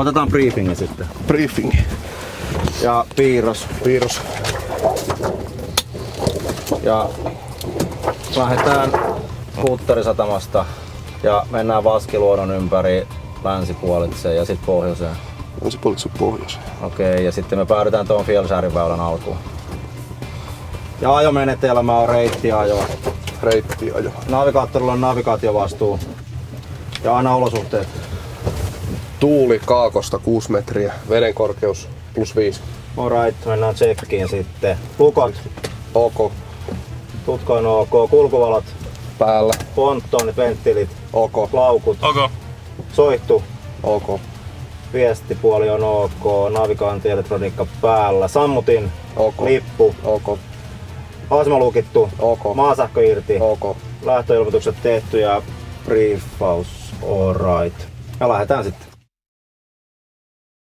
Otetaan briefingi sitten. Briefingi. Ja piirros. Piirros. Ja lähdetään Huuttarisatamasta ja mennään Vaskiluodon ympäri länsipuolitse ja sitten pohjoiseen. Länsipuolitse pohjoiseen. Okei, ja sitten me päädytään tuon Fjällsärin väylän alkuun. Ja ajomenetelmä on reittiajo. Reittiajo. Navigaattorilla on navigaatiovastuu. Ja aina olosuhteet. Tuuli kaakosta 6 metriä, veden korkeus +5. Alright, mennään tsekkiin sitten. Lukot. OK. Tutka on OK. Kulkuvalot. Päällä. Ponttonit, venttiilit. OK. Laukut. OK. Soihtu. OK. Viestipuoli on OK. Navigointielektroniikka päällä. Sammutin. OK. Lippu. OK. Asema lukittu. OK. Maasähkö irti. OK. Lähtöilmoitukset tehty ja briefaus. Alright. Ja lähdetään sitten.